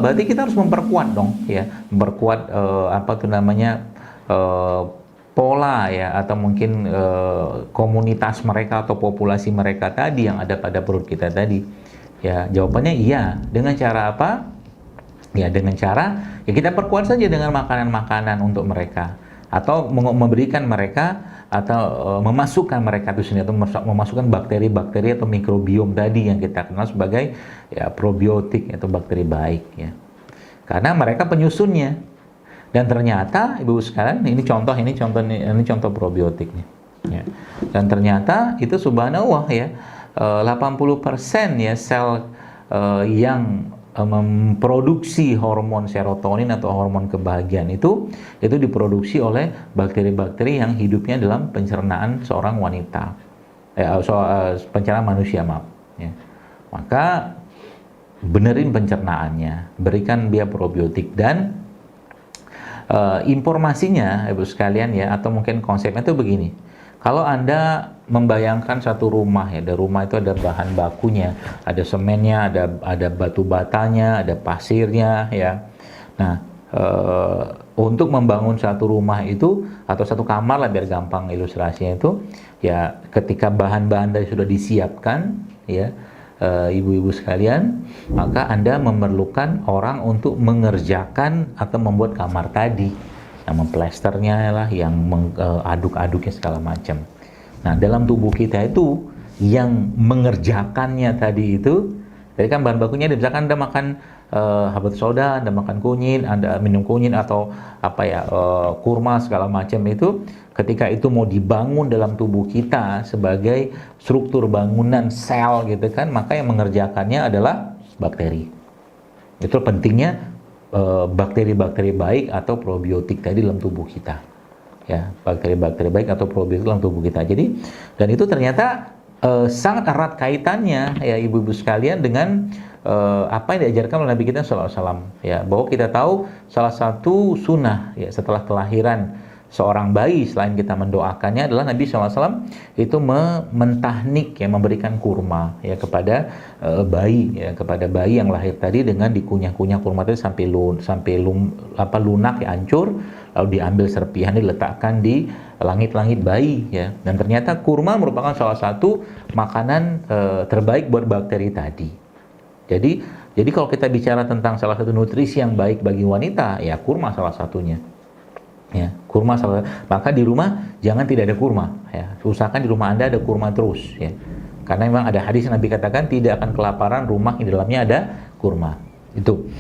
Berarti kita harus memperkuat dong, ya, memperkuat apa tuh namanya eh, pola ya, atau mungkin komunitas mereka atau populasi mereka tadi yang ada pada perut kita tadi. Ya, jawabannya iya. Dengan cara apa? Ya, dengan cara ya kita perkuat saja dengan makanan-makanan untuk mereka, atau memberikan mereka, atau memasukkan mereka itu sendiri, atau memasukkan bakteri-bakteri atau mikrobiom tadi yang kita kenal sebagai ya probiotik atau bakteri baik ya. Karena mereka penyusunnya. Dan ternyata ibu sekalian, ini contoh probiotik nih. Ya. Dan ternyata itu subhanallah ya, 80% ya sel yang memproduksi hormon serotonin atau hormon kebahagiaan itu diproduksi oleh bakteri-bakteri yang hidupnya dalam pencernaan seorang wanita, pencernaan manusia, maaf. Ya. Maka benerin pencernaannya, berikan dia probiotik. Dan informasinya ibu sekalian ya, atau mungkin konsepnya itu begini. Kalau Anda membayangkan satu rumah ya, ada rumah itu ada bahan bakunya, ada semennya, ada batu batanya, ada pasirnya ya. Nah, untuk membangun satu rumah itu atau satu kamar lah biar gampang ilustrasinya itu, ya ketika bahan-bahan tadi sudah disiapkan ya, ibu-ibu sekalian, maka Anda memerlukan orang untuk mengerjakan atau membuat kamar tadi, yang memplesternya lah, yang mengaduk-aduknya segala macam. Nah, dalam tubuh kita itu yang mengerjakannya tadi itu, jadi kan bahan bakunya, misalkan Anda makan habat soda, Anda makan kunyit, Anda minum kunyit atau apa ya, kurma segala macam itu, ketika itu mau dibangun dalam tubuh kita sebagai struktur bangunan sel gitu kan, maka yang mengerjakannya adalah bakteri. Itu pentingnya bakteri-bakteri baik atau probiotik tadi dalam tubuh kita. Ya, bakteri-bakteri baik atau probiotik dalam tubuh kita. Jadi, dan itu ternyata sangat erat kaitannya ya ibu-ibu sekalian dengan apa yang diajarkan oleh Nabi kita sallallahu alaihi wasallam ya, bahwa kita tahu salah satu sunnah ya setelah kelahiran seorang bayi selain kita mendoakannya adalah Nabi SAW itu mentahnik ya, memberikan kurma ya kepada bayi ya, kepada bayi yang lahir tadi, dengan dikunyah-kunyah kurma tadi sampai lunak ya, hancur, lalu diambil serpihan diletakkan di langit-langit bayi ya. Dan ternyata kurma merupakan salah satu makanan terbaik buat bakteri tadi. Jadi kalau kita bicara tentang salah satu nutrisi yang baik bagi wanita, ya kurma salah satunya. Ya, kurma salah. Maka di rumah jangan tidak ada kurma. Ya, usahakan di rumah Anda ada kurma terus. Ya, karena memang ada hadis Nabi katakan tidak akan kelaparan rumah yang di dalamnya ada kurma. Itu.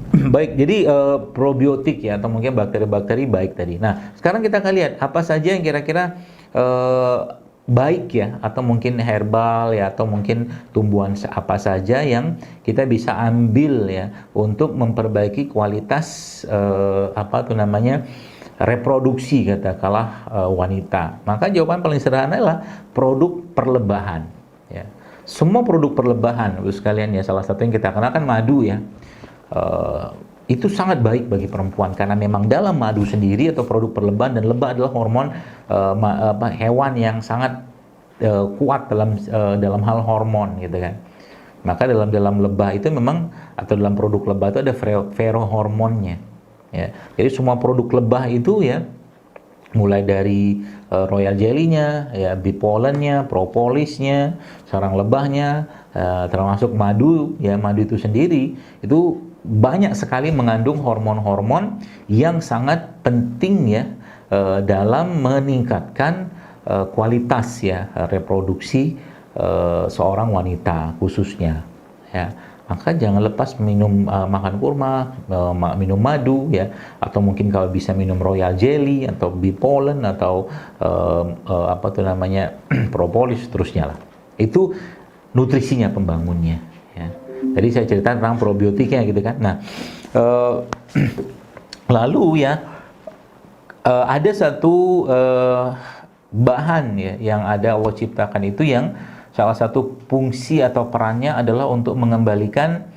Baik, jadi probiotik ya, atau mungkin bakteri-bakteri baik tadi. Nah, sekarang kita akan lihat apa saja yang kira-kira baik ya, atau mungkin herbal ya, atau mungkin tumbuhan apa saja yang kita bisa ambil ya untuk memperbaiki kualitas apa tuh namanya, reproduksi katakanlah wanita. Maka jawaban paling sederhana adalah produk perlebahan ya. Semua produk perlebahan Ibu sekalian ya, salah satu yang kita kenal kan madu ya. Itu sangat baik bagi perempuan karena memang dalam madu sendiri atau produk perlebahan, dan lebah adalah hormon hewan yang sangat kuat dalam hal hormon gitu kan. Maka dalam lebah itu memang, atau dalam produk lebah itu ada ferohormonnya ya. Jadi semua produk lebah itu ya, mulai dari royal jelly-nya ya, bee pollen-nya, propolisnya, sarang lebahnya, termasuk madu ya, madu itu sendiri itu banyak sekali mengandung hormon-hormon yang sangat penting ya dalam meningkatkan kualitas ya reproduksi seorang wanita khususnya ya. Maka jangan lepas minum makan kurma, minum madu ya, atau mungkin kalau bisa minum royal jelly atau bee pollen atau apa tuh namanya propolis terusnya lah. Itu nutrisinya, pembangunnya ya. Tadi saya cerita tentang probiotiknya gitu kan. Nah, lalu ya ada satu bahan ya yang ada Allah ciptakan itu, yang salah satu fungsi atau perannya adalah untuk mengembalikan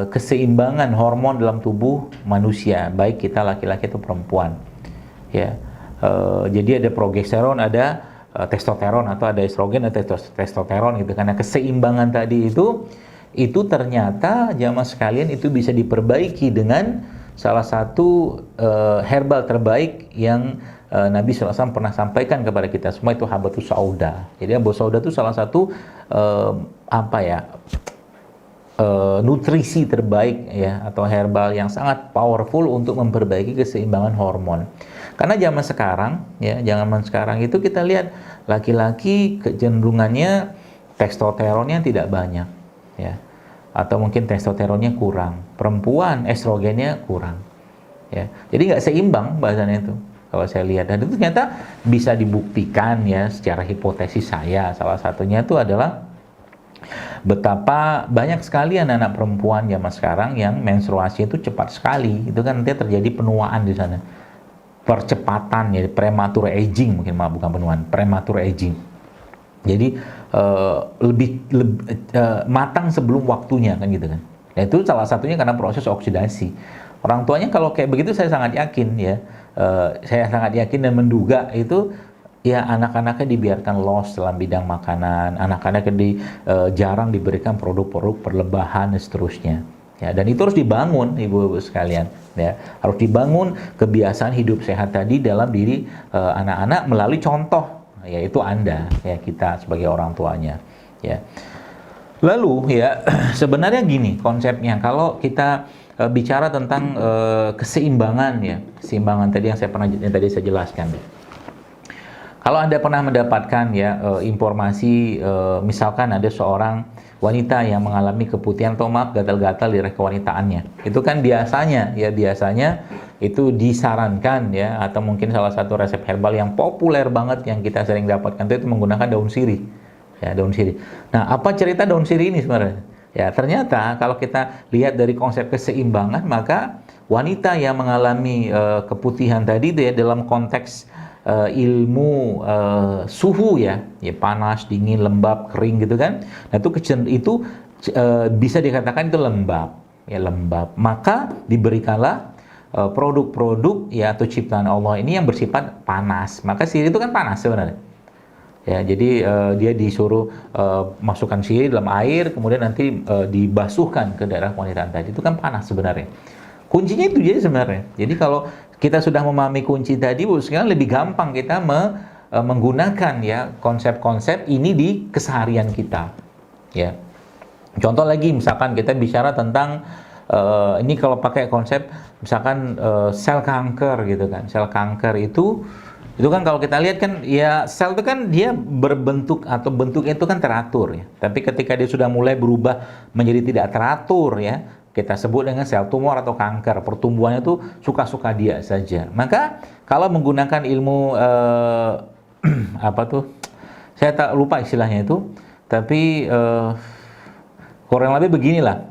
keseimbangan hormon dalam tubuh manusia, baik kita laki-laki atau perempuan ya. Jadi ada progesteron, ada testosteron, atau ada estrogen atau testosteron gitu. Karena keseimbangan tadi itu itu ternyata jamaah sekalian itu bisa diperbaiki dengan salah satu herbal terbaik yang Nabi SAW pernah sampaikan kepada kita semua, itu habatus sauda. Jadi habatus sauda itu salah satu nutrisi terbaik ya, atau herbal yang sangat powerful untuk memperbaiki keseimbangan hormon. Karena zaman sekarang itu kita lihat laki-laki kecenderungannya testosteronnya tidak banyak ya, atau mungkin testosteronnya kurang, perempuan estrogennya kurang ya, jadi nggak seimbang bahasanya itu kalau saya lihat. Dan itu ternyata bisa dibuktikan ya secara hipotesis saya, salah satunya itu adalah betapa banyak sekali anak-anak perempuan zaman sekarang yang menstruasi itu cepat sekali. Itu kan nanti terjadi penuaan di sana, percepatan ya, premature aging, mungkin malah bukan penuaan, premature aging. Jadi lebih matang sebelum waktunya kan gitu kan. Nah, itu salah satunya karena proses oksidasi. Orang tuanya kalau kayak begitu saya sangat yakin ya, saya sangat yakin dan menduga itu ya anak-anaknya dibiarkan loss dalam bidang makanan, anak-anaknya jarang diberikan produk-produk perlebahan dan seterusnya. Ya, dan itu harus dibangun ibu-ibu sekalian ya, harus dibangun kebiasaan hidup sehat tadi dalam diri anak-anak melalui contoh, yaitu Anda ya, kita sebagai orang tuanya ya. Lalu ya sebenarnya gini konsepnya, kalau kita bicara tentang keseimbangan ya, keseimbangan tadi yang tadi saya jelaskan. Kalau Anda pernah mendapatkan ya informasi misalkan ada seorang wanita yang mengalami keputihan atau gatal-gatal di kewanitaannya, itu kan biasanya itu disarankan ya, atau mungkin salah satu resep herbal yang populer banget yang kita sering dapatkan itu menggunakan daun sirih ya, daun sirih. Nah, apa cerita daun sirih ini sebenarnya? Ya, ternyata kalau kita lihat dari konsep keseimbangan, maka wanita yang mengalami keputihan tadi itu ya, dalam konteks ilmu suhu ya, panas, dingin, lembab, kering gitu kan. Nah, itu bisa dikatakan itu lembab, ya lembab. Maka diberikanlah produk-produk ya atau ciptaan Allah ini yang bersifat panas. Maka sirih itu kan panas sebenarnya. Ya, jadi dia disuruh masukkan sirih dalam air, kemudian nanti dibasuhkan ke daerah wanita tadi. Itu kan panas sebenarnya. Kuncinya itu jadi sebenarnya. Jadi kalau kita sudah memahami kunci tadi, sekarang lebih gampang kita menggunakan ya konsep-konsep ini di keseharian kita. Ya. Contoh lagi, misalkan kita bicara tentang ini kalau pakai konsep misalkan sel kanker gitu kan. Sel kanker itu kan kalau kita lihat kan ya, sel itu kan dia berbentuk atau bentuknya itu kan teratur ya. Tapi ketika dia sudah mulai berubah menjadi tidak teratur ya, kita sebut dengan sel tumor atau kanker. Pertumbuhannya itu suka-suka dia saja. Maka kalau menggunakan ilmu saya tak lupa istilahnya itu, tapi kurang lebih beginilah.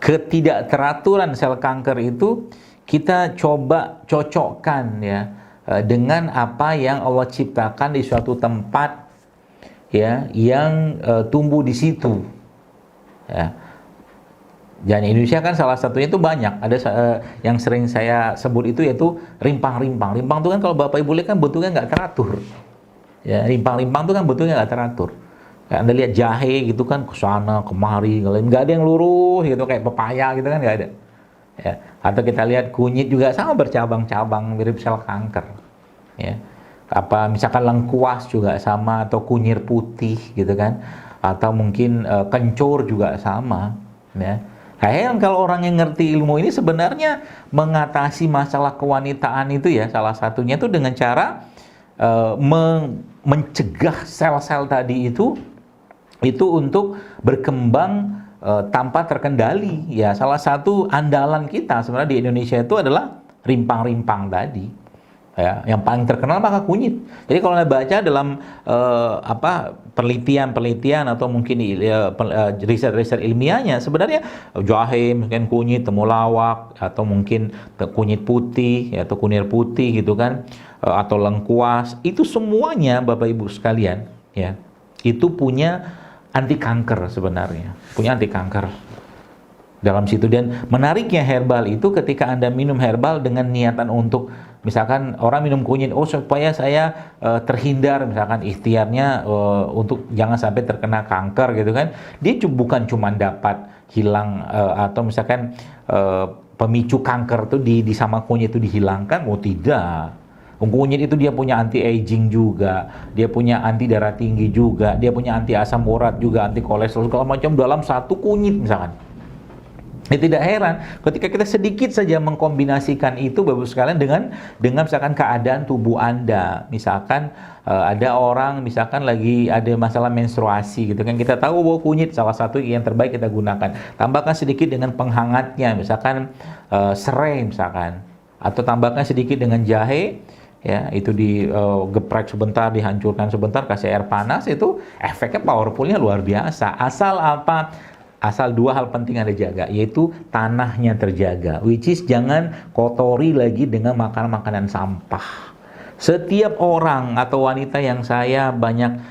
Ketidakteraturan sel kanker itu kita coba cocokkan ya dengan apa yang Allah ciptakan di suatu tempat ya, yang tumbuh di situ ya. Dan Indonesia kan salah satunya itu banyak. Ada yang sering saya sebut itu yaitu rimpang-rimpang. Rimpang itu kan kalau Bapak Ibu lihat kan bentuknya nggak teratur. Ya, rimpang-rimpang itu kan bentuknya nggak teratur. Kayak Anda lihat jahe gitu kan, ke sana kemari, nggak ada yang lurus gitu kayak pepaya gitu kan, nggak ada. Ya. Atau kita lihat kunyit juga sama bercabang-cabang mirip sel kanker. Ya. Apa misalkan lengkuas juga sama, atau kunyit putih gitu kan, atau mungkin kencur juga sama. Ya. Kayaknya kalau orang yang ngerti ilmu ini sebenarnya mengatasi masalah kewanitaan itu ya, salah satunya itu dengan cara mencegah sel-sel tadi itu untuk berkembang tanpa terkendali. Ya, salah satu andalan kita sebenarnya di Indonesia itu adalah rimpang-rimpang tadi. Ya, yang paling terkenal maka kunyit. Jadi kalau Anda baca dalam penelitian atau mungkin riset-riset ilmiahnya, sebenarnya jahe, mungkin kunyit, temulawak, atau mungkin kunyit putih atau kunir putih gitu kan, atau lengkuas, itu semuanya Bapak Ibu sekalian ya, itu punya anti kanker sebenarnya, punya anti kanker. dalam situ. Dan menariknya herbal itu ketika Anda minum herbal dengan niatan untuk, misalkan orang minum kunyit, oh supaya saya terhindar, misalkan ikhtiarnya untuk jangan sampai terkena kanker gitu kan, dia bukan cuma dapat hilang atau misalkan pemicu kanker tuh di sama kunyit itu dihilangkan, oh tidak. Kunyit itu dia punya anti aging juga, dia punya anti darah tinggi juga, dia punya anti asam urat juga, anti kolesterol segala macam dalam satu kunyit misalkan. Tidak heran ketika kita sedikit saja mengkombinasikan itu Bapak sekalian dengan misalkan keadaan tubuh Anda. Misalkan ada orang misalkan lagi ada masalah menstruasi gitu kan. Kita tahu bahwa kunyit salah satu yang terbaik kita gunakan. Tambahkan sedikit dengan penghangatnya, misalkan serai misalkan, atau tambahkan sedikit dengan jahe. Ya, itu digeprek sebentar, dihancurkan sebentar, kasih air panas, itu efeknya powerfulnya luar biasa. Asal apa? Asal dua hal penting Anda jaga, yaitu tanahnya terjaga, which is jangan kotori lagi dengan makanan-makanan sampah. Setiap orang atau wanita yang saya banyak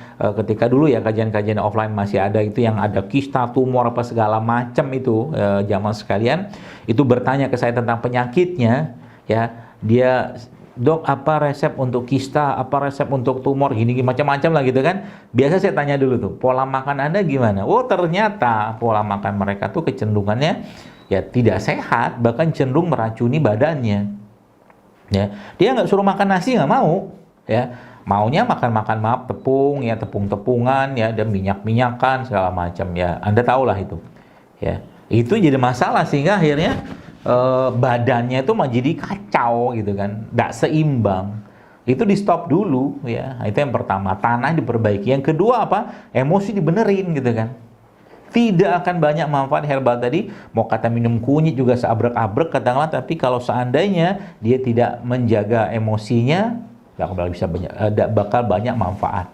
ketika dulu ya kajian-kajian offline masih ada itu yang ada kista, tumor apa segala macam itu jamaah sekalian, itu bertanya ke saya tentang penyakitnya, ya dia, dok apa resep untuk kista, apa resep untuk tumor, gini macam-macam lah gitu kan. Biasa saya tanya dulu tuh, pola makan Anda gimana? Oh ternyata pola makan mereka tuh kecenderungannya ya tidak sehat, bahkan cenderung meracuni badannya. Ya, dia nggak suruh makan nasi nggak mau, ya maunya makan maaf tepung, ya tepung-tepungan, ya dan minyak-minyakan segala macam ya. Anda tahulah itu, ya itu jadi masalah sehingga akhirnya badannya itu jadi kacau gitu kan, tidak seimbang. Itu di stop dulu ya. Itu yang pertama, tanah diperbaiki. Yang kedua apa? Emosi dibenerin gitu kan. Tidak akan banyak manfaat herbal tadi, mau kata minum kunyit juga seabrek-abrek katakanlah, tapi kalau seandainya dia tidak menjaga emosinya, nggak bakal banyak manfaat.